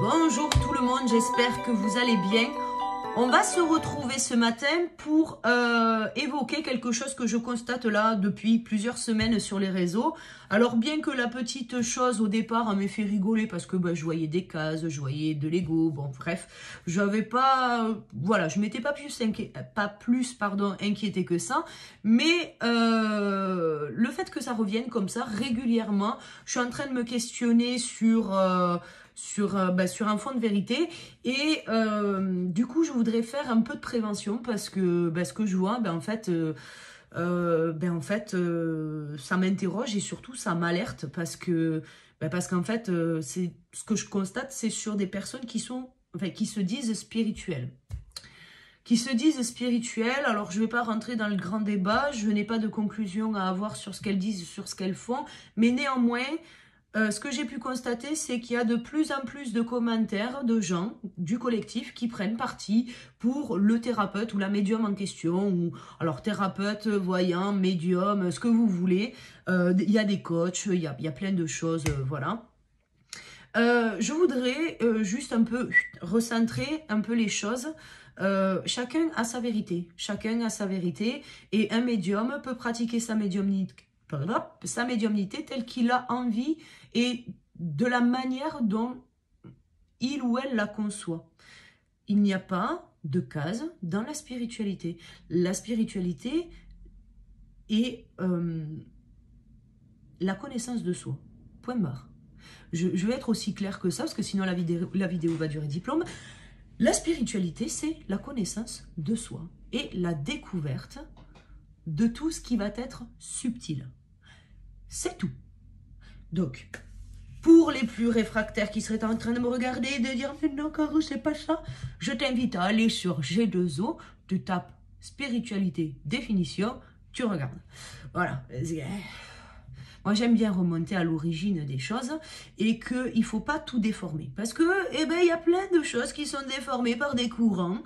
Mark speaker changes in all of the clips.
Speaker 1: Bonjour tout le monde, j'espère que vous allez bien. On va se retrouver ce matin pour évoquer quelque chose que je constate là depuis plusieurs semaines sur les réseaux. Alors bien que la petite chose au départ m'ait fait rigoler parce que je voyais des cases, je voyais de Lego, bon bref, j'avais pas, voilà, je m'étais pas plus inquiétée que ça, mais le fait que ça revienne comme ça régulièrement, je suis en train de me questionner sur un fond de vérité et du coup je voudrais faire un peu de prévention parce que ce que je vois ça m'interroge et surtout ça m'alerte parce qu'en fait c'est ce que je constate, c'est sur des personnes qui se disent spirituelles. Alors je ne vais pas rentrer dans le grand débat, je n'ai pas de conclusion à avoir sur ce qu'elles disent, sur ce qu'elles font, mais néanmoins, ce que j'ai pu constater, c'est qu'il y a de plus en plus de commentaires de gens du collectif qui prennent parti pour le thérapeute ou la médium en question, ou alors thérapeute, voyant, médium, ce que vous voulez. Il y a des coachs, il y a plein de choses, voilà. Je voudrais juste un peu recentrer un peu les choses. Chacun a sa vérité. Et un médium peut pratiquer sa médiumnité telle qu'il a envie et de la manière dont il ou elle la conçoit. Il n'y a pas de case dans la spiritualité. La spiritualité est la connaissance de soi. Point barre. Je vais être aussi clair que ça, parce que sinon la vidéo va durer diplôme. La spiritualité, c'est la connaissance de soi et la découverte de tout ce qui va être subtil. C'est tout. Donc, pour les plus réfractaires qui seraient en train de me regarder et de dire « Mais non, Caro, c'est pas ça », je t'invite à aller sur G2O, tu tapes « Spiritualité, définition », tu regardes. Voilà. Moi, j'aime bien remonter à l'origine des choses et qu'il ne faut pas tout déformer. Parce que, il y a plein de choses qui sont déformées par des courants.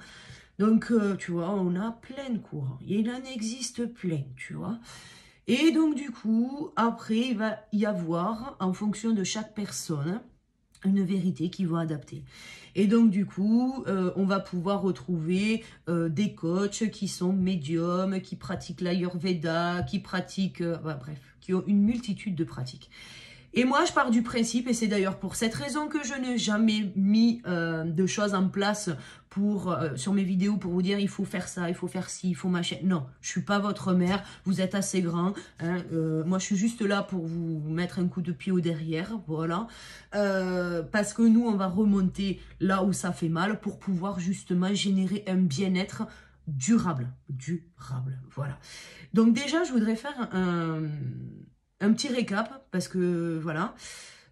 Speaker 1: Donc, tu vois, on a plein de courants. Il en existe plein, tu vois. Et donc, du coup, après, il va y avoir, en fonction de chaque personne, une vérité qui va adapter. Et donc, du coup, on va pouvoir retrouver des coachs qui sont médiums, qui pratiquent l'Ayurveda, qui pratiquent, qui ont une multitude de pratiques. Et moi, je pars du principe, et c'est d'ailleurs pour cette raison que je n'ai jamais mis de choses en place sur mes vidéos pour vous dire il faut faire ça, il faut faire ci, il faut machin. Non, je suis pas votre mère, vous êtes assez grand. Hein, moi, je suis juste là pour vous mettre un coup de pied au derrière, voilà. Parce que nous, on va remonter là où ça fait mal pour pouvoir justement générer un bien-être durable, voilà. Donc déjà, je voudrais faire un petit récap, parce que voilà,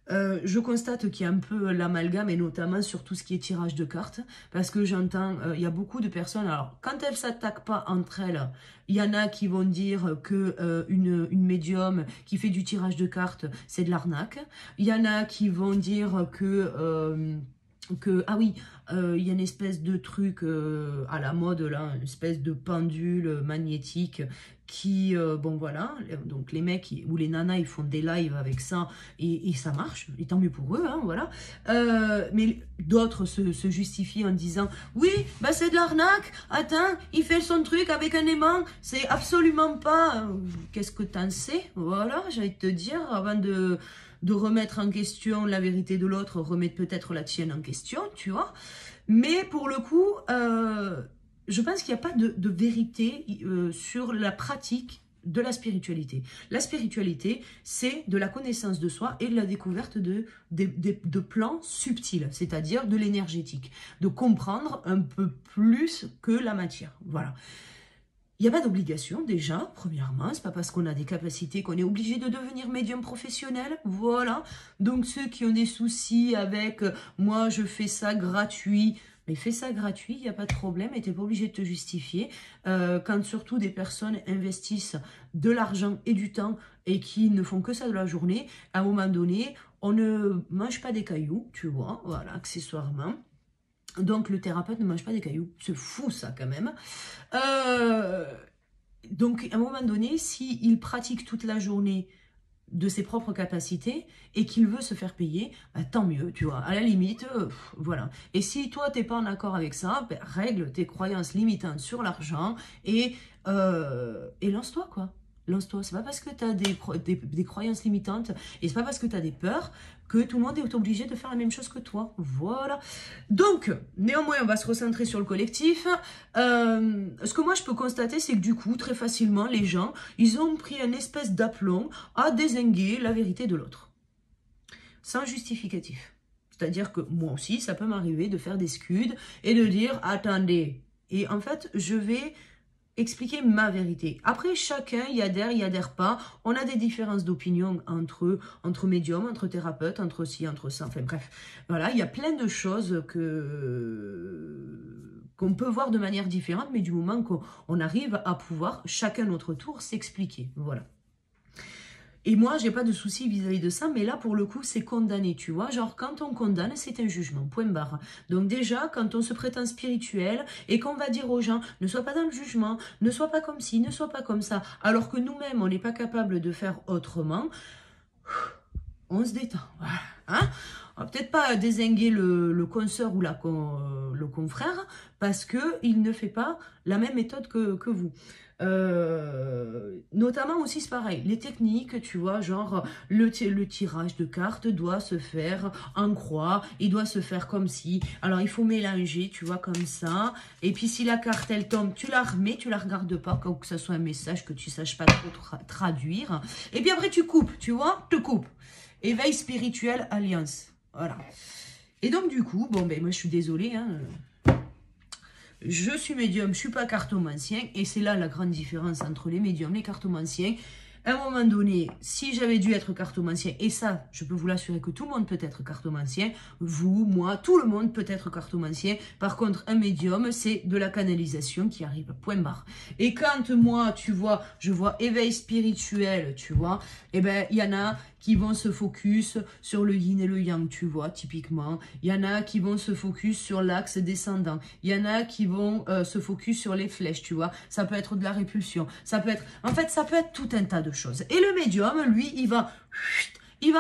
Speaker 1: je constate qu'il y a un peu l'amalgame, et notamment sur tout ce qui est tirage de cartes, parce que j'entends, il y a beaucoup de personnes, alors quand elles ne s'attaquent pas entre elles, il y en a qui vont dire que une médium qui fait du tirage de cartes, c'est de l'arnaque. Il y en a qui vont dire ah oui, il y a une espèce de truc à la mode là, une espèce de pendule magnétique qui, bon voilà, donc les mecs ou les nanas ils font des lives avec ça et ça marche, et tant mieux pour eux, hein, voilà. Mais d'autres se justifient en disant oui, c'est de l'arnaque, attends, il fait son truc avec un aimant, c'est absolument pas, qu'est-ce que t'en sais, voilà, j'allais te dire, avant de remettre en question la vérité de l'autre, remettre peut-être la tienne en question, tu vois. Mais pour le coup, je pense qu'il n'y a pas de vérité sur la pratique de la spiritualité. La spiritualité, c'est de la connaissance de soi et de la découverte de plans subtils, c'est-à-dire de l'énergétique, de comprendre un peu plus que la matière, voilà. Il n'y a pas d'obligation déjà, premièrement, c'est pas parce qu'on a des capacités qu'on est obligé de devenir médium professionnel, voilà. Donc ceux qui ont des soucis avec moi je fais ça gratuit, mais fais ça gratuit, il n'y a pas de problème et tu n'es pas obligé de te justifier. Quand surtout des personnes investissent de l'argent et du temps et qui ne font que ça de la journée, à un moment donné, on ne mange pas des cailloux, tu vois, voilà, accessoirement. Donc, le thérapeute ne mange pas des cailloux. C'est fou, ça, quand même. Donc, à un moment donné, s'il pratique toute la journée de ses propres capacités et qu'il veut se faire payer, bah, tant mieux, tu vois. À la limite, voilà. Et si toi, t'es pas en accord avec ça, bah, règle tes croyances limitantes sur l'argent et lance-toi, quoi. Lance-toi. C'est pas parce que tu as des croyances limitantes et c'est pas parce que tu as des peurs que tout le monde est obligé de faire la même chose que toi. Voilà. Donc, néanmoins, on va se recentrer sur le collectif. Ce que moi, je peux constater, c'est que du coup, très facilement, les gens, ils ont pris une espèce d'aplomb à dézinguer la vérité de l'autre. Sans justificatif. C'est-à-dire que moi aussi, ça peut m'arriver de faire des scuds et de dire « Attendez ». Et en fait, je vais expliquer ma vérité. Après, chacun y adhère pas. On a des différences d'opinion entre médiums, entre thérapeutes, entre ci, entre ça. Enfin bref, voilà, il y a plein de choses qu'on peut voir de manière différente, mais du moment qu'on arrive à pouvoir, chacun notre tour, s'expliquer. Voilà. Et moi, j'ai pas de souci vis-à-vis de ça, mais là, pour le coup, c'est condamné, tu vois. Genre, quand on condamne, c'est un jugement, point barre. Donc déjà, quand on se prétend spirituel et qu'on va dire aux gens, ne sois pas dans le jugement, ne sois pas comme ci, ne sois pas comme ça, alors que nous-mêmes, on n'est pas capable de faire autrement, on se détend. Voilà. Hein? On va peut-être pas dézinguer le consoeur ou le confrère parce qu'il ne fait pas la même méthode que vous. Notamment aussi c'est pareil, les techniques, tu vois, genre le tirage de cartes doit se faire en croix, il doit se faire comme si, alors il faut mélanger, tu vois, comme ça, et puis si la carte elle tombe, tu la remets, tu la regardes pas, que ce soit un message que tu saches pas trop traduire, et puis après tu coupes, tu vois, te coupes. Éveil spirituel alliance, voilà. Et donc du coup, bon ben moi je suis désolée, hein, je suis médium, je suis pas cartomancien, et c'est là la grande différence entre les médiums et les cartomanciens. À un moment donné, si j'avais dû être cartomancien, et ça, je peux vous l'assurer que tout le monde peut être cartomancien, vous, moi, tout le monde peut être cartomancien. Par contre, un médium, c'est de la canalisation qui arrive, point barre. Et quand moi, tu vois, je vois éveil spirituel, tu vois, eh ben, il y en a qui vont se focus sur le yin et le yang, tu vois, typiquement. Il y en a qui vont se focus sur l'axe descendant. Il y en a qui vont se focus sur les flèches, tu vois. Ça peut être de la répulsion. Ça peut être, en fait, ça peut être tout un tas de choses. Et le médium, lui, il va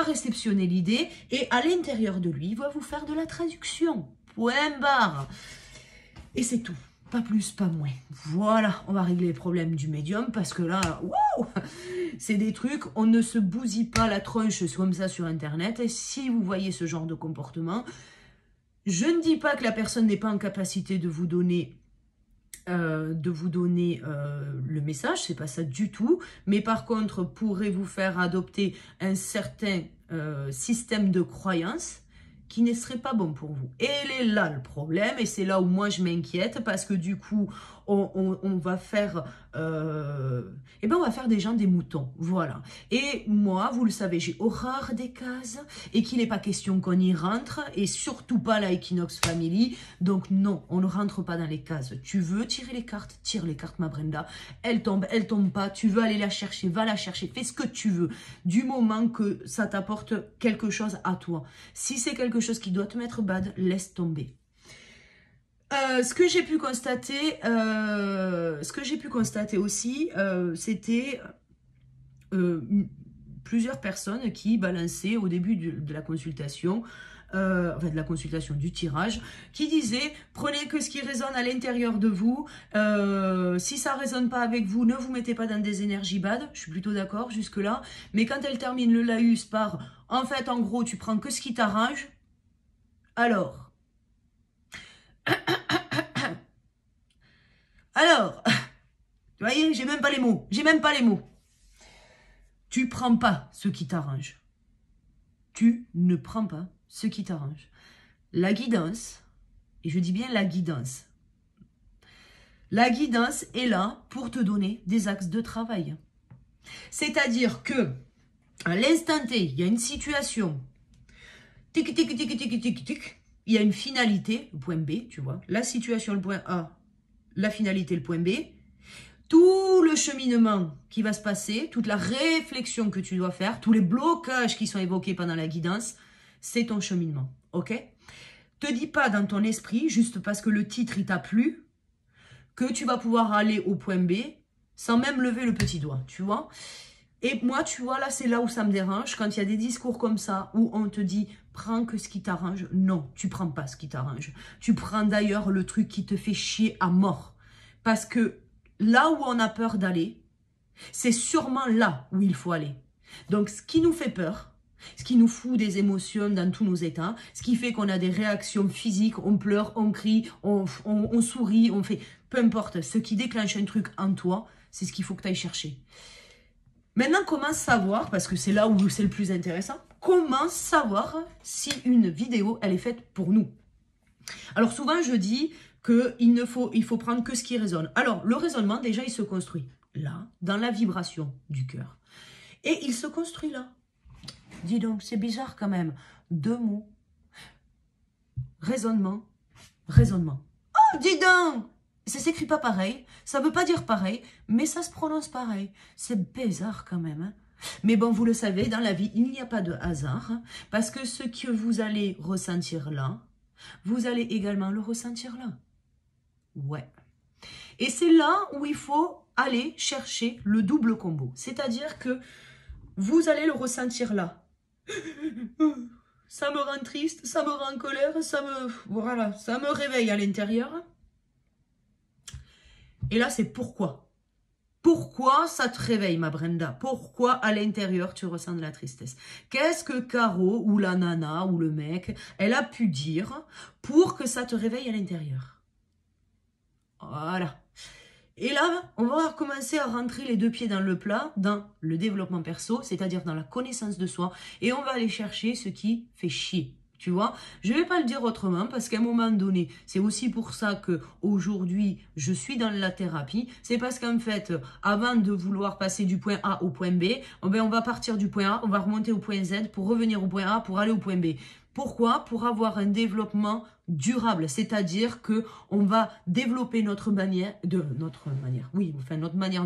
Speaker 1: réceptionner l'idée et à l'intérieur de lui, il va vous faire de la traduction. Point barre. Et c'est tout. Pas plus, pas moins. Voilà, on va régler les problèmes du médium parce que là, wow, c'est des trucs, on ne se bousille pas la tronche comme ça sur Internet. Et si vous voyez ce genre de comportement, je ne dis pas que la personne n'est pas en capacité de vous donner le message, c'est pas ça du tout. Mais par contre, pourrez-vous faire adopter un certain système de croyance qui ne serait pas bon pour vous. Et il est là le problème, et c'est là où moi je m'inquiète, parce que du coup, on va faire on va faire des gens des moutons, voilà. Et moi, vous le savez, j'ai horreur des cases, et qu'il n'est pas question qu'on y rentre, et surtout pas la Equinox Family, donc non, on ne rentre pas dans les cases. Tu veux tirer les cartes, tire les cartes, ma Brenda, elle tombe pas, tu veux aller la chercher, va la chercher, fais ce que tu veux, du moment que ça t'apporte quelque chose à toi. Si c'est quelque chose qui doit te mettre bad, laisse tomber. Ce que j'ai pu constater aussi, c'était plusieurs personnes qui balançaient au début de la consultation, de la consultation du tirage, qui disaient prenez que ce qui résonne à l'intérieur de vous, si ça résonne pas avec vous, ne vous mettez pas dans des énergies bad. Je suis plutôt d'accord jusque là, mais quand elle termine le laïus par en fait en gros tu prends que ce qui t'arrange, alors vous voyez, j'ai même pas les mots. Tu prends pas ce qui t'arrange. Tu ne prends pas ce qui t'arrange. La guidance, et je dis bien la guidance est là pour te donner des axes de travail. C'est-à-dire que, à l'instant T, il y a une situation, tic, tic, tic, tic, tic, tic, il y a une finalité, le point B, tu vois, la situation, le point A, la finalité, le point B, tout le cheminement qui va se passer, toute la réflexion que tu dois faire, tous les blocages qui sont évoqués pendant la guidance, c'est ton cheminement, ok? Te dis pas dans ton esprit, juste parce que le titre il t'a plu, que tu vas pouvoir aller au point B sans même lever le petit doigt, tu vois? Et moi, tu vois, là, c'est là où ça me dérange, quand il y a des discours comme ça, où on te dit, prends que ce qui t'arrange. Non, tu prends pas ce qui t'arrange. Tu prends d'ailleurs le truc qui te fait chier à mort. Parce que là où on a peur d'aller, c'est sûrement là où il faut aller. Donc, ce qui nous fait peur, ce qui nous fout des émotions dans tous nos états, ce qui fait qu'on a des réactions physiques, on pleure, on crie, on sourit, on fait... Peu importe, ce qui déclenche un truc en toi, c'est ce qu'il faut que tu ailles chercher. Maintenant, comment savoir, parce que c'est là où c'est le plus intéressant, comment savoir si une vidéo, elle est faite pour nous? Alors souvent, je dis qu'il faut prendre que ce qui résonne. Alors, le raisonnement, déjà, il se construit là, dans la vibration du cœur. Et il se construit là. Dis donc, c'est bizarre quand même. 2 mots. Raisonnement, raisonnement. Oh, dis donc! Ça s'écrit pas pareil, ça veut pas dire pareil, mais ça se prononce pareil. C'est bizarre quand même. Hein. Mais bon, vous le savez, dans la vie, il n'y a pas de hasard, hein, parce que ce que vous allez ressentir là, vous allez également le ressentir là. Ouais. Et c'est là où il faut aller chercher le double combo. C'est-à-dire que vous allez le ressentir là. Ça me rend triste, ça me rend en colère, voilà, ça me réveille à l'intérieur. Et là, c'est pourquoi. Pourquoi ça te réveille, ma Brenda? Pourquoi à l'intérieur, tu ressens de la tristesse? Qu'est-ce que Caro, ou la nana, ou le mec, elle a pu dire pour que ça te réveille à l'intérieur? Voilà. Et là, on va commencer à rentrer les 2 pieds dans le plat, dans le développement perso, c'est-à-dire dans la connaissance de soi, et on va aller chercher ce qui fait chier. Tu vois, je ne vais pas le dire autrement parce qu'à un moment donné, c'est aussi pour ça que aujourd'hui je suis dans la thérapie. C'est parce qu'en fait, avant de vouloir passer du point A au point B, on va partir du point A, on va remonter au point Z pour revenir au point A pour aller au point B. Pourquoi? Pour avoir un développement durable, c'est-à-dire que on va développer notre manière de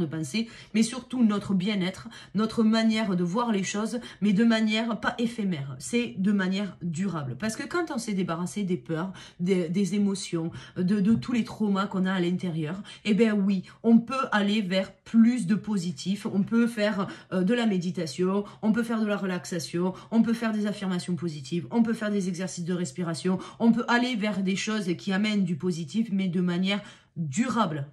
Speaker 1: penser, mais surtout notre bien-être, notre manière de voir les choses, mais de manière pas éphémère, c'est de manière durable. Parce que quand on s'est débarrassé des peurs, des émotions, de tous les traumas qu'on a à l'intérieur, eh bien oui, on peut aller vers plus de positif, on peut faire de la méditation, on peut faire de la relaxation, on peut faire des affirmations positives, on peut faire des exercices de respiration, on peut aller vers des choses qui amènent du positif, mais de manière durable.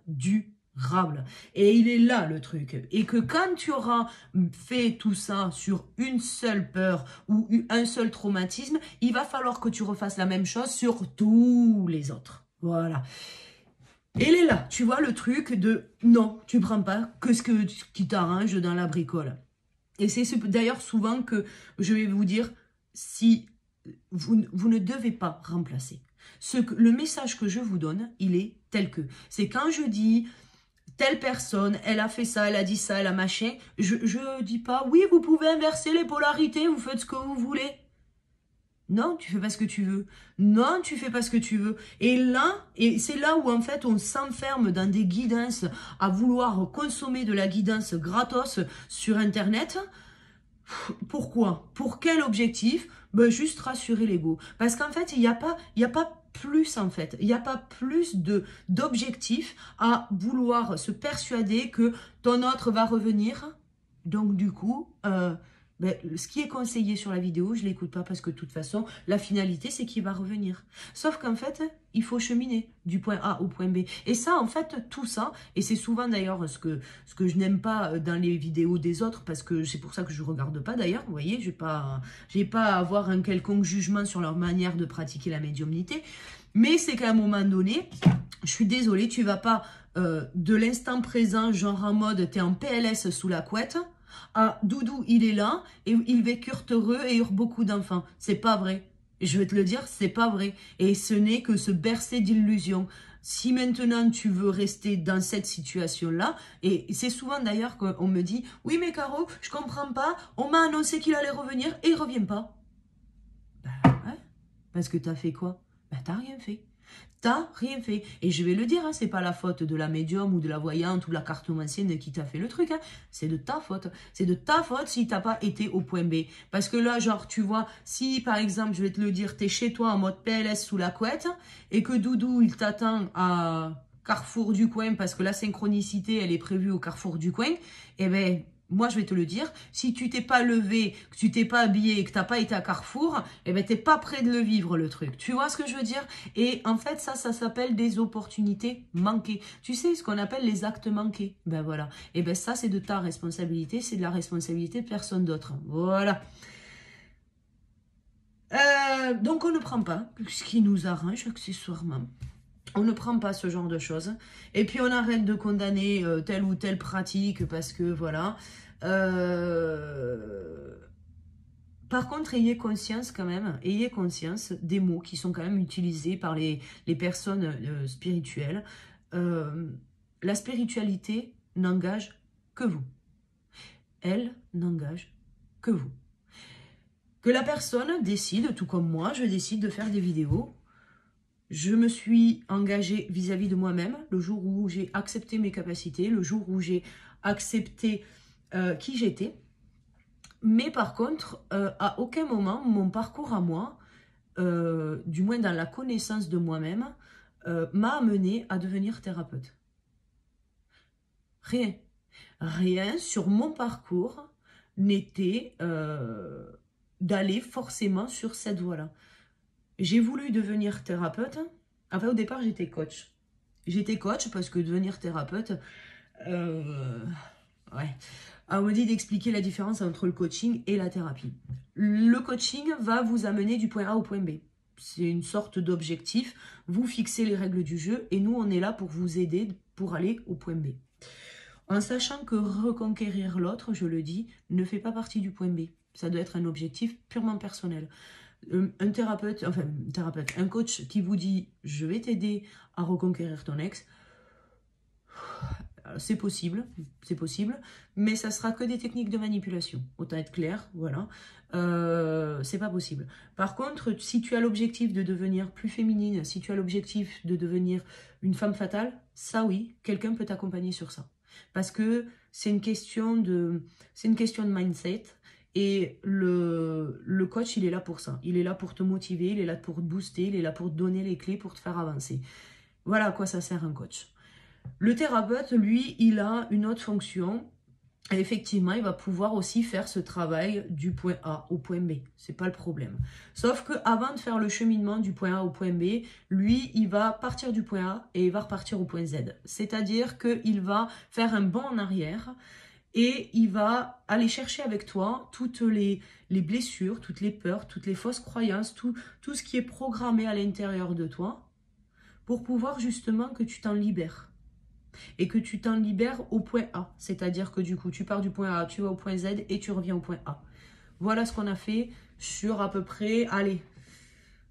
Speaker 1: Et il est là le truc. Et que quand tu auras fait tout ça sur une seule peur ou un seul traumatisme, il va falloir que tu refasses la même chose sur tous les autres. Voilà. Et il est là, tu vois le truc de non, tu prends pas que ce qui t'arrange dans la bricole. Et c'est d'ailleurs souvent que je vais vous dire, si vous ne devez pas remplacer. Le message que je vous donne, il est tel que. C'est quand je dis telle personne, elle a fait ça, elle a dit ça, elle a machin, je dis pas, oui, vous pouvez inverser les polarités, vous faites ce que vous voulez. Non, tu fais pas ce que tu veux. Non, tu fais pas ce que tu veux. Et c'est là où en fait on s'enferme dans des guidances à vouloir consommer de la guidance gratos sur Internet. Pourquoi? Pour quel objectif? Ben, juste rassurer l'ego. Parce qu'en fait, il n'y a pas plus en fait. Il n'y a pas plus d'objectifs à vouloir se persuader que ton autre va revenir. Donc du coup, ben, ce qui est conseillé sur la vidéo, je ne l'écoute pas parce que de toute façon, la finalité, c'est qu'il va revenir. Sauf qu'en fait, il faut cheminer du point A au point B. Et ça, en fait, tout ça, et c'est souvent d'ailleurs ce que je n'aime pas dans les vidéos des autres, parce que c'est pour ça que je ne regarde pas d'ailleurs, vous voyez, je n'ai pas à avoir un quelconque jugement sur leur manière de pratiquer la médiumnité, mais c'est qu'à un moment donné, je suis désolée, tu ne vas pas de l'instant présent, genre en mode, tu es en PLS sous la couette, ah, Doudou, il est là, et ils vécurent heureux et eurent beaucoup d'enfants. C'est pas vrai. Je vais te le dire, c'est pas vrai. Et ce n'est que se bercer d'illusions. Si maintenant tu veux rester dans cette situation-là, et c'est souvent d'ailleurs qu'on me dit, oui mais Caro, je comprends pas, on m'a annoncé qu'il allait revenir et il revient pas. Ben ouais, parce que t'as fait quoi? Ben t'as rien fait. T'as rien fait. Et je vais le dire, hein, c'est pas la faute de la médium ou de la voyante ou de la cartomancienne qui t'a fait le truc. Hein. C'est de ta faute. C'est de ta faute si t'as pas été au point B. Parce que là, genre, tu vois, si par exemple, je vais te le dire, t'es chez toi en mode PLS sous la couette et que Doudou, il t'attend à Carrefour du coin parce que la synchronicité, elle est prévue au Carrefour du coin, eh ben, moi, je vais te le dire, si tu t'es pas levé, que tu t'es pas habillé, que tu n'as pas été à Carrefour, eh ben, tu n'es pas prêt de le vivre, le truc. Tu vois ce que je veux dire? Et en fait, ça s'appelle des opportunités manquées. Tu sais ce qu'on appelle les actes manqués. Ben voilà. Et ben ça, c'est de ta responsabilité, c'est de la responsabilité de personne d'autre. Voilà. Donc, on ne prend pas ce qui nous arrange accessoirement. On ne prend pas ce genre de choses. Et puis, on arrête de condamner telle ou telle pratique parce que, voilà. Par contre, ayez conscience quand même, ayez conscience des mots qui sont quand même utilisés par les personnes spirituelles. La spiritualité n'engage que vous. Elle n'engage que vous. Que la personne décide, tout comme moi, je décide de faire des vidéos. Je me suis engagée vis-à-vis de moi-même le jour où j'ai accepté mes capacités, le jour où j'ai accepté qui j'étais. Mais par contre, à aucun moment, mon parcours à moi, du moins dans la connaissance de moi-même, m'a amené à devenir thérapeute. Rien. Rien sur mon parcours n'était d'aller forcément sur cette voie-là. J'ai voulu devenir thérapeute. Enfin, au départ, j'étais coach. J'étais coach parce que devenir thérapeute, ouais. On me dit d'expliquer la différence entre le coaching et la thérapie. Le coaching va vous amener du point A au point B. C'est une sorte d'objectif. Vous fixez les règles du jeu et nous, on est là pour vous aider pour aller au point B. En sachant que reconquérir l'autre, je le dis, ne fait pas partie du point B. Ça doit être un objectif purement personnel. Un thérapeute, un coach qui vous dit « je vais t'aider à reconquérir ton ex », c'est possible, mais ça sera que des techniques de manipulation. Autant être clair, voilà. C'est pas possible. Par contre, si tu as l'objectif de devenir plus féminine, si tu as l'objectif de devenir une femme fatale, ça oui, quelqu'un peut t'accompagner sur ça. Parce que c'est une question de mindset. Et le coach, il est là pour ça. Il est là pour te motiver, il est là pour te booster, il est là pour te donner les clés pour te faire avancer. Voilà à quoi ça sert un coach. Le thérapeute, lui, il a une autre fonction. Et effectivement, il va pouvoir aussi faire ce travail du point A au point B. C'est pas le problème. Sauf qu'avant de faire le cheminement du point A au point B, lui, il va partir du point A et il va repartir au point Z. C'est-à-dire qu'il va faire un bond en arrière et il va aller chercher avec toi toutes les blessures, toutes les peurs, toutes les fausses croyances, tout ce qui est programmé à l'intérieur de toi pour pouvoir justement que tu t'en libères. Et que tu t'en libères au point A. C'est-à-dire que du coup, tu pars du point A, tu vas au point Z et tu reviens au point A. Voilà ce qu'on a fait sur à peu près, allez,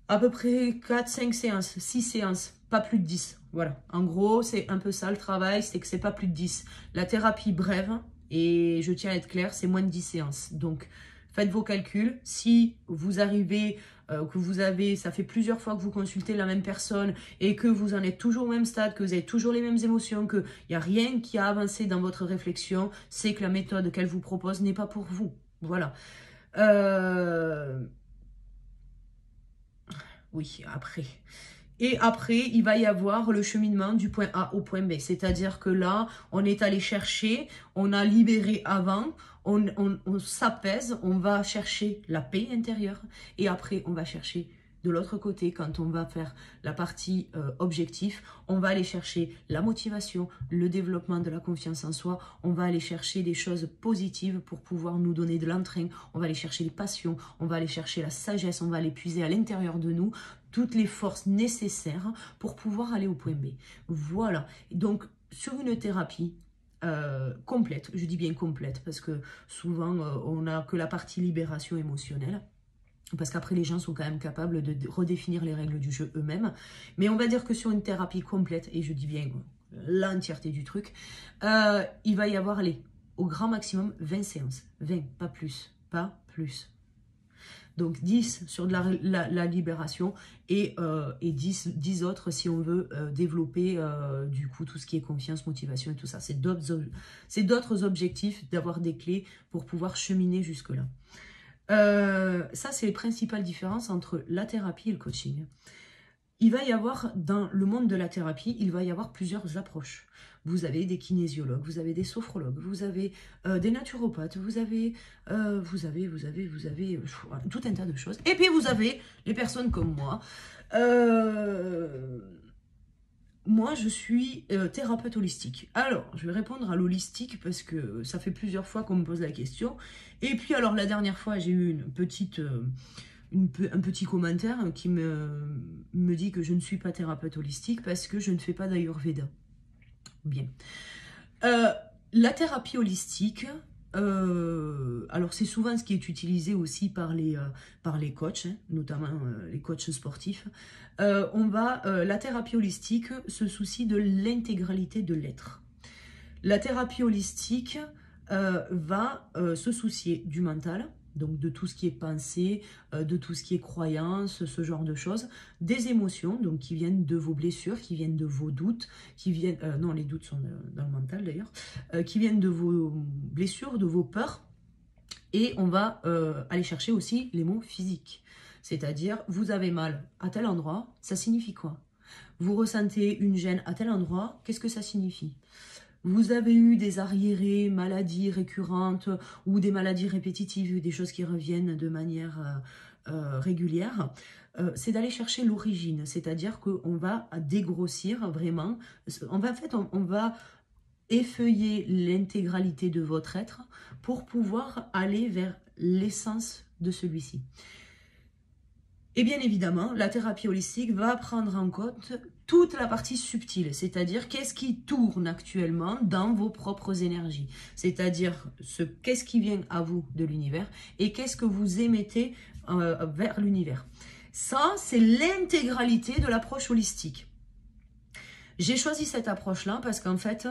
Speaker 1: à peu près 4, 5 séances, 6 séances, pas plus de 10. Voilà. En gros, c'est un peu ça le travail, c'est que c'est pas plus de 10. La thérapie brève, et je tiens à être clair, c'est moins de 10 séances. Donc, faites vos calculs. Si vous arrivez, ça fait plusieurs fois que vous consultez la même personne et que vous en êtes toujours au même stade, que vous avez toujours les mêmes émotions, qu'il n'y a rien qui a avancé dans votre réflexion, c'est que la méthode qu'elle vous propose n'est pas pour vous. Voilà. Oui, après. Et après, il va y avoir le cheminement du point A au point B. C'est-à-dire que là, on est allé chercher, on a libéré avant, on s'apaise, on va chercher la paix intérieure. Et après, on va chercher de l'autre côté, quand on va faire la partie objectif, on va aller chercher la motivation, le développement de la confiance en soi. On va aller chercher des choses positives pour pouvoir nous donner de l'entrain. On va aller chercher les passions, on va aller chercher la sagesse, on va aller puiser à l'intérieur de nous toutes les forces nécessaires pour pouvoir aller au point B. Voilà. Donc, sur une thérapie complète, je dis bien complète, parce que souvent, on n'a que la partie libération émotionnelle, parce qu'après, les gens sont quand même capables de redéfinir les règles du jeu eux-mêmes. Mais on va dire que sur une thérapie complète, et je dis bien l'entièreté du truc, il va y avoir, allez, au grand maximum, 20 séances. 20, pas plus. Pas plus. Donc 10 sur de la libération et 10 autres si on veut développer du coup tout ce qui est confiance, motivation et tout ça. C'est d'autres objectifs d'avoir des clés pour pouvoir cheminer jusque-là. Ça, c'est les principales différences entre la thérapie et le coaching. Il va y avoir, dans le monde de la thérapie, il va y avoir plusieurs approches. vous avez des kinésiologues, vous avez des sophrologues, vous avez des naturopathes, vous avez tout un tas de choses. Et puis vous avez les personnes comme moi. Moi, je suis thérapeute holistique. Alors, je vais répondre à l'holistique parce que ça fait plusieurs fois qu'on me pose la question. Et puis, alors, la dernière fois, j'ai eu un petit commentaire qui me dit que je ne suis pas thérapeute holistique parce que je ne fais pas d'Ayurveda. Bien. La thérapie holistique, alors c'est souvent ce qui est utilisé aussi par les coachs, hein, notamment les coachs sportifs. La thérapie holistique se soucie de l'intégralité de l'être. La thérapie holistique va se soucier du mental, donc de tout ce qui est pensée, de tout ce qui est croyance, ce genre de choses, des émotions, donc qui viennent de vos blessures, qui viennent de vos doutes, qui viennent, non les doutes sont dans le mental d'ailleurs, qui viennent de vos blessures, de vos peurs, et on va aller chercher aussi les mots physiques, c'est-à-dire vous avez mal à tel endroit, ça signifie quoi? Vous ressentez une gêne à tel endroit, qu'est-ce que ça signifie? Vous avez eu des arriérés, maladies récurrentes ou des maladies répétitives, des choses qui reviennent de manière régulière, c'est d'aller chercher l'origine, c'est-à-dire qu'on va dégrossir vraiment, on va effeuiller l'intégralité de votre être pour pouvoir aller vers l'essence de celui-ci. Et bien évidemment, la thérapie holistique va prendre en compte toute la partie subtile, c'est-à-dire qu'est-ce qui tourne actuellement dans vos propres énergies, c'est-à-dire qu'est-ce qui vient à vous de l'univers et qu'est-ce que vous émettez vers l'univers. Ça, c'est l'intégralité de l'approche holistique. J'ai choisi cette approche-là parce qu'en fait,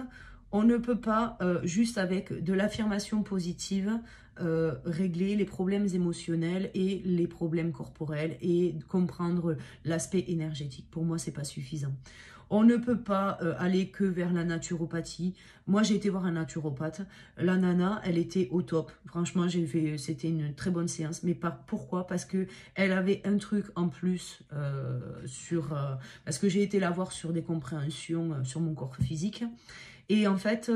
Speaker 1: on ne peut pas, juste avec de l'affirmation positive, régler les problèmes émotionnels et les problèmes corporels et comprendre l'aspect énergétique. Pour moi, c'est pas suffisant. On ne peut pas aller que vers la naturopathie. Moi, j'ai été voir un naturopathe. La nana, elle était au top. Franchement, c'était une très bonne séance. Mais pourquoi? Parce que elle avait un truc en plus parce que j'ai été la voir sur des compréhensions sur mon corps physique. Et en fait,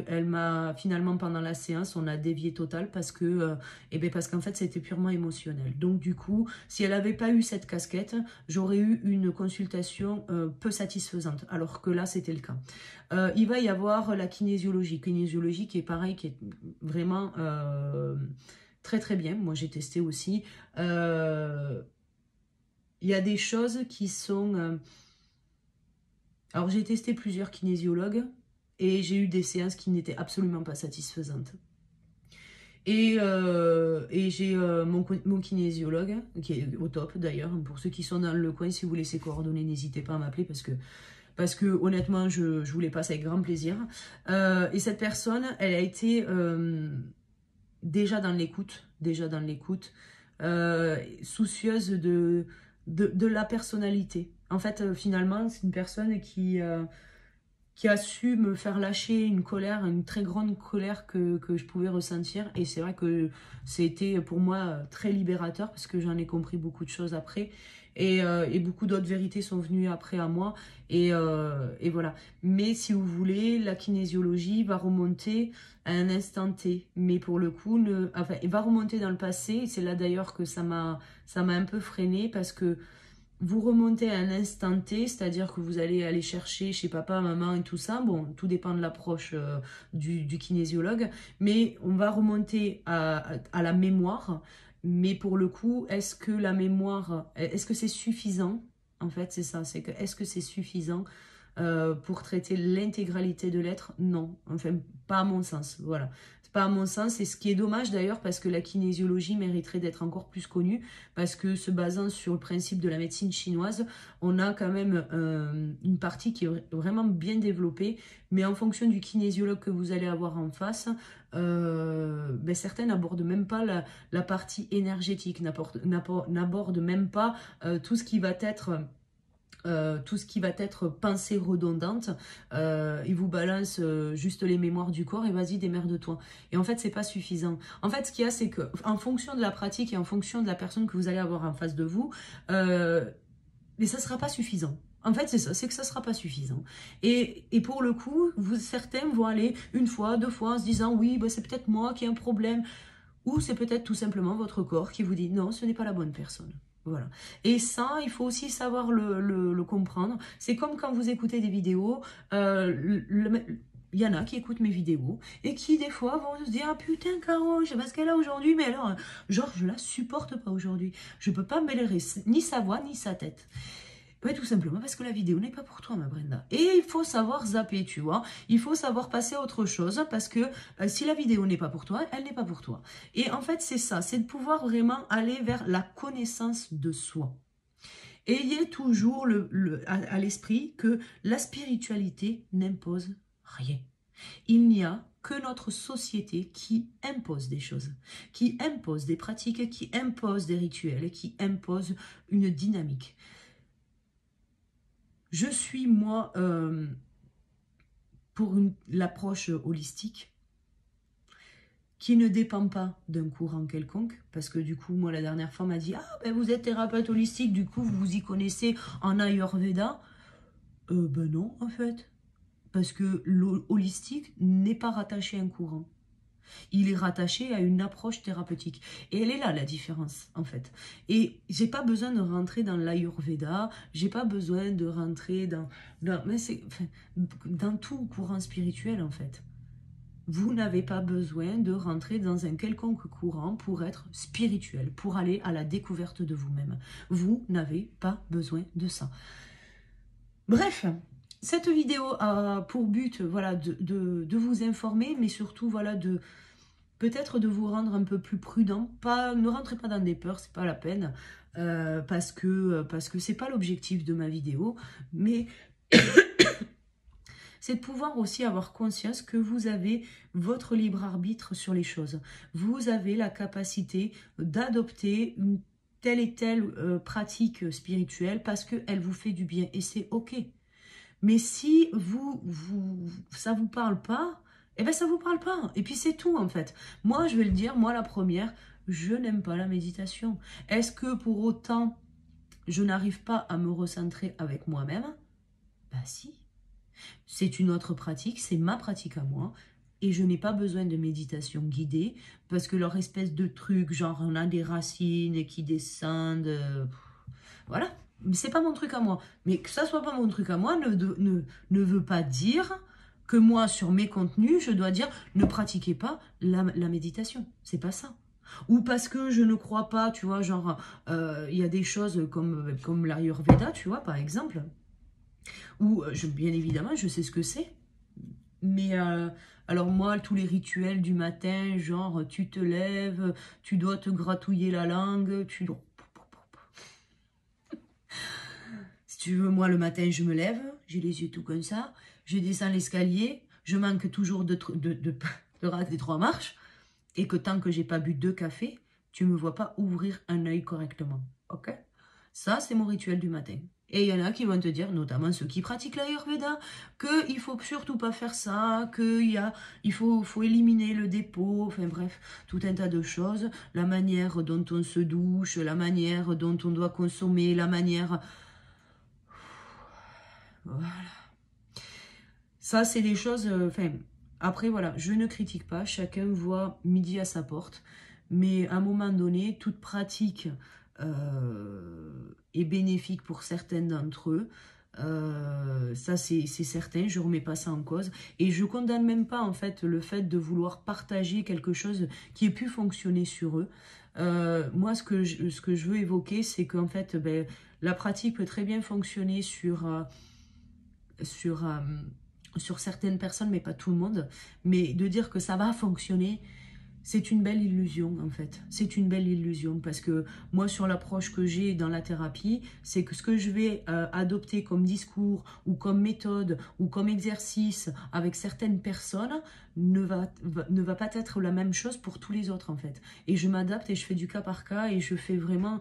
Speaker 1: elle m'a finalement pendant la séance, on a dévié total parce qu'en fait c'était purement émotionnel. Donc du coup, si elle n'avait pas eu cette casquette, j'aurais eu une consultation peu satisfaisante. Alors que là, c'était le cas. Il va y avoir la kinésiologie qui est pareil, qui est vraiment très très bien. Moi, j'ai testé aussi. Il y a des choses qui sont alors, j'ai testé plusieurs kinésiologues et j'ai eu des séances qui n'étaient absolument pas satisfaisantes. Et j'ai mon kinésiologue, qui est au top d'ailleurs. Pour ceux qui sont dans le coin, si vous voulez ses coordonnées, n'hésitez pas à m'appeler parce que honnêtement, je vous les passe avec grand plaisir. Et cette personne, elle a été déjà dans l'écoute, soucieuse de la personnalité. En fait, finalement, c'est une personne qui a su me faire lâcher une colère, une très grande colère que je pouvais ressentir. Et c'est vrai que c'était pour moi très libérateur parce que j'en ai compris beaucoup de choses après. Et beaucoup d'autres vérités sont venues après à moi. Et voilà. Mais si vous voulez, la kinésiologie va remonter à un instant T. Mais pour le coup, elle va remonter dans le passé. C'est là d'ailleurs que ça m'a un peu freiné parce que vous remontez à un instant T, c'est-à-dire que vous allez aller chercher chez papa, maman et tout ça. Bon, tout dépend de l'approche du kinésiologue, mais on va remonter à la mémoire. Mais pour le coup, est-ce que la mémoire, est-ce que c'est suffisant? En fait, c'est ça, c'est que est-ce que c'est suffisant pour traiter l'intégralité de l'être? Non, enfin, pas à mon sens, voilà. Pas à mon sens, et ce qui est dommage d'ailleurs parce que la kinésiologie mériterait d'être encore plus connue parce que se basant sur le principe de la médecine chinoise, on a quand même une partie qui est vraiment bien développée, mais en fonction du kinésiologue que vous allez avoir en face, certains n'abordent même pas la partie énergétique, n'abordent même pas tout ce qui va être pensée redondante, il vous balance juste les mémoires du corps et vas-y démerde-toi. Et en fait c'est pas suffisant. En fait ce qu'il y a c'est que en fonction de la pratique et en fonction de la personne que vous allez avoir en face de vous, mais ça sera pas suffisant. En fait, c'est ça, c'est que ça ne sera pas suffisant. Et pour le coup, certains vont aller une fois, deux fois en se disant, oui, bah, c'est peut-être moi qui ai un problème. Ou c'est peut-être tout simplement votre corps qui vous dit, non, ce n'est pas la bonne personne. Voilà. Et ça, il faut aussi savoir le comprendre. C'est comme quand vous écoutez des vidéos, il y en a qui écoutent mes vidéos et qui, des fois, vont se dire « Ah putain, Caro, je sais pas ce qu'elle a aujourd'hui, mais alors, genre, je la supporte pas aujourd'hui. Je peux pas mêler ni sa voix, ni sa tête. » Ouais, tout simplement parce que la vidéo n'est pas pour toi, ma Brenda. Et il faut savoir zapper, tu vois. Il faut savoir passer à autre chose parce que si la vidéo n'est pas pour toi, elle n'est pas pour toi. Et en fait, c'est ça, c'est de pouvoir vraiment aller vers la connaissance de soi. Ayez toujours à l'esprit que la spiritualité n'impose rien. Il n'y a que notre société qui impose des choses, qui impose des pratiques, qui impose des rituels, qui impose une dynamique. Je suis, moi, pour l'approche holistique, qui ne dépend pas d'un courant quelconque, parce que du coup, moi, la dernière fois, m'a dit « Ah, ben vous êtes thérapeute holistique, du coup, vous vous y connaissez en Ayurveda. » Ben non, en fait, parce que l'holistique n'est pas rattaché à un courant. Il est rattaché à une approche thérapeutique. Et elle est là, la différence, en fait. Et j'ai pas besoin de rentrer dans l'Ayurveda, j'ai pas besoin de rentrer dans tout courant spirituel, en fait. Vous n'avez pas besoin de rentrer dans un quelconque courant pour être spirituel, pour aller à la découverte de vous-même. Vous n'avez pas besoin de ça. Bref, cette vidéo a pour but, voilà, de vous informer, mais surtout, voilà, peut-être de vous rendre un peu plus prudent. Ne rentrez pas dans des peurs, c'est pas la peine, parce que c'est pas l'objectif de ma vidéo, mais c'est de pouvoir aussi avoir conscience que vous avez votre libre arbitre sur les choses. Vous avez la capacité d'adopter une telle et telle pratique spirituelle parce qu'elle vous fait du bien et c'est ok. Mais si ça vous parle pas, eh bien ça vous parle pas. Et puis c'est tout en fait. Moi je vais le dire, moi la première, je n'aime pas la méditation. Est-ce que pour autant je n'arrive pas à me recentrer avec moi-même? Bah si. C'est une autre pratique, c'est ma pratique à moi. Et je n'ai pas besoin de méditation guidée parce que leur espèce de truc, genre on a des racines qui descendent, voilà. C'est pas mon truc à moi. Mais que ça soit pas mon truc à moi ne veut pas dire que moi, sur mes contenus, je dois dire ne pratiquez pas la méditation. C'est pas ça. Ou parce que je ne crois pas, tu vois, genre, il y a des choses comme l'Ayurveda, tu vois, par exemple, où, bien évidemment, je sais ce que c'est. Mais alors moi, tous les rituels du matin, genre, tu te lèves, tu dois te gratouiller la langue, Si tu veux, moi, le matin, je me lève, j'ai les yeux tout comme ça, je descends l'escalier, je manque toujours de rater 3 marches, et que tant que j'ai pas bu 2 cafés, tu me vois pas ouvrir un œil correctement. Ok? Ça, c'est mon rituel du matin. Et il y en a qui vont te dire, notamment ceux qui pratiquent l'Ayurveda, qu'il faut surtout pas faire ça, il faut éliminer le dépôt, enfin bref, tout un tas de choses. La manière dont on se douche, la manière dont on doit consommer, la manière... Voilà. Ça, c'est des choses... après, voilà, je ne critique pas. Chacun voit midi à sa porte. Mais à un moment donné, toute pratique est bénéfique pour certains d'entre eux. Ça, c'est certain. Je ne remets pas ça en cause. Et je ne condamne même pas, en fait, le fait de vouloir partager quelque chose qui ait pu fonctionner sur eux. Moi, ce que je veux évoquer, c'est qu'en fait, la pratique peut très bien fonctionner sur certaines personnes, mais pas tout le monde. Mais de dire que ça va fonctionner, c'est une belle illusion en fait. C'est une belle illusion parce que moi, sur l'approche que j'ai dans la thérapie, c'est que ce que je vais adopter comme discours ou comme méthode ou comme exercice avec certaines personnes ne va pas être la même chose pour tous les autres en fait. Et je m'adapte et je fais du cas par cas et je fais vraiment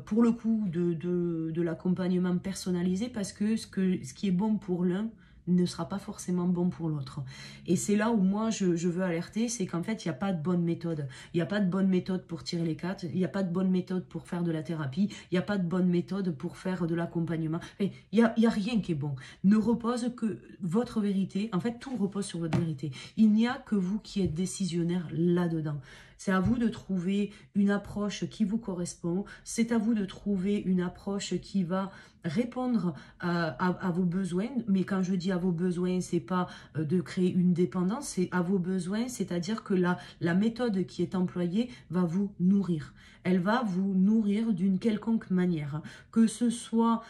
Speaker 1: pour le coup de l'accompagnement personnalisé parce que ce qui est bon pour l'un ne sera pas forcément bon pour l'autre. Et c'est là où moi je veux alerter, c'est qu'en fait il n'y a pas de bonne méthode. Il n'y a pas de bonne méthode pour tirer les cartes, il n'y a pas de bonne méthode pour faire de la thérapie, il n'y a pas de bonne méthode pour faire de l'accompagnement. Il n'y a rien qui est bon. Ne repose que votre vérité, en fait tout repose sur votre vérité. Il n'y a que vous qui êtes décisionnaire là-dedans. C'est à vous de trouver une approche qui vous correspond. C'est à vous de trouver une approche qui va répondre à vos besoins. Mais quand je dis à vos besoins, c'est pas de créer une dépendance, c'est à vos besoins, c'est-à-dire que la méthode qui est employée va vous nourrir. Elle va vous nourrir d'une quelconque manière. Que ce soit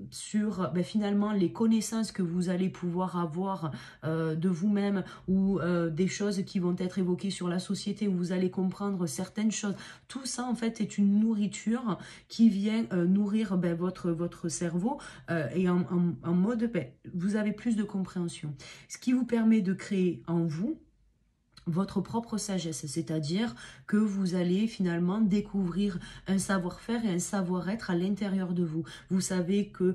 Speaker 1: sur finalement les connaissances que vous allez pouvoir avoir de vous-même ou des choses qui vont être évoquées sur la société où vous allez comprendre certaines choses. Tout ça en fait est une nourriture qui vient nourrir votre cerveau et en mode vous avez plus de compréhension. Ce qui vous permet de créer en vous votre propre sagesse, c'est-à-dire que vous allez finalement découvrir un savoir-faire et un savoir-être à l'intérieur de vous. Vous savez que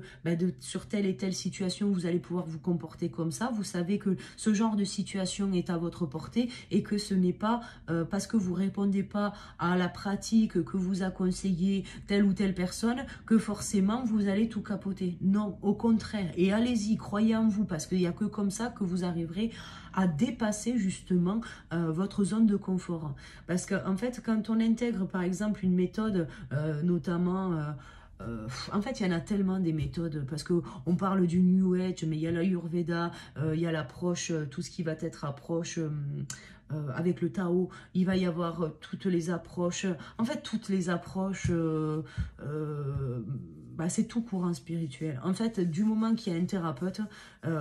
Speaker 1: sur telle et telle situation, vous allez pouvoir vous comporter comme ça. Vous savez que ce genre de situation est à votre portée et que ce n'est pas parce que vous ne répondez pas à la pratique que vous a conseillé telle ou telle personne que forcément vous allez tout capoter. Non, au contraire. Et allez-y, croyez en vous parce qu'il n'y a que comme ça que vous arriverez à dépasser justement votre zone de confort. Parce qu'en fait, quand on intègre par exemple une méthode, notamment... en fait, il y en a tellement des méthodes, parce qu'on parle du New Age, mais il y a l'Ayurveda, il y a l'approche, tout ce qui va être approche... avec le Tao, il va y avoir toutes les approches, en fait toutes les approches, c'est tout courant spirituel. En fait, du moment qu'il y a un thérapeute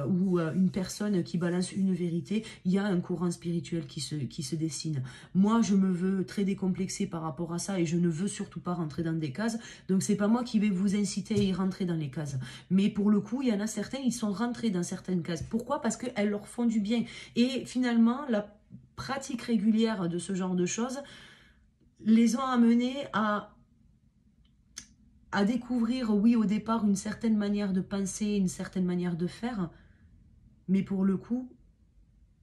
Speaker 1: ou une personne qui balance une vérité, il y a un courant spirituel qui se dessine. Moi, je me veux très décomplexée par rapport à ça et je ne veux surtout pas rentrer dans des cases, donc c'est pas moi qui vais vous inciter à y rentrer dans les cases. Mais pour le coup, il y en a certains, ils sont rentrés dans certaines cases. Pourquoi? Parce qu'elles leur font du bien. Et finalement, la pratique régulière de ce genre de choses les ont amenés à découvrir, oui, au départ, une certaine manière de penser, une certaine manière de faire, mais pour le coup,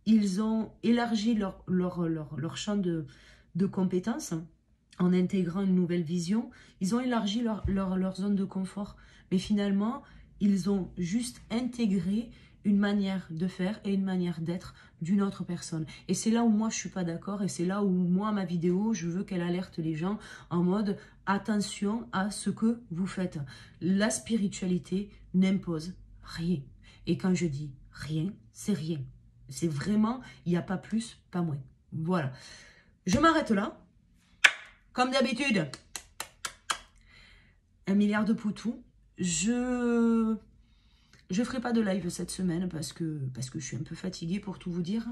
Speaker 1: ils ont élargi leur champ de compétences en intégrant une nouvelle vision. Ils ont élargi leur zone de confort, mais finalement, ils ont juste intégré une manière de faire et une manière d'être d'une autre personne. Et c'est là où moi je suis pas d'accord et c'est là où moi ma vidéo je veux qu'elle alerte les gens en mode attention à ce que vous faites. La spiritualité n'impose rien. Et quand je dis rien, c'est rien. C'est vraiment, il n'y a pas plus, pas moins. Voilà. Je m'arrête là. Comme d'habitude, 1 milliard de poutous. Je ferai pas de live cette semaine parce que je suis un peu fatiguée pour tout vous dire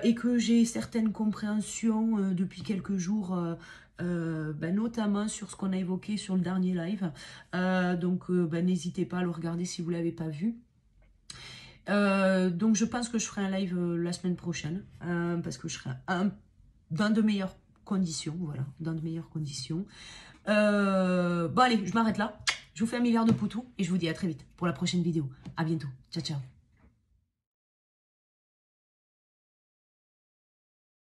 Speaker 1: et que j'ai certaines compréhensions depuis quelques jours, notamment sur ce qu'on a évoqué sur le dernier live. Donc n'hésitez pas à le regarder si vous ne l'avez pas vu. Donc je pense que je ferai un live la semaine prochaine parce que je serai dans de meilleures conditions. Voilà, dans de meilleures conditions. Bon allez, je m'arrête là. Je vous fais 1 milliard de poutous et je vous dis à très vite pour la prochaine vidéo. À bientôt. Ciao, ciao.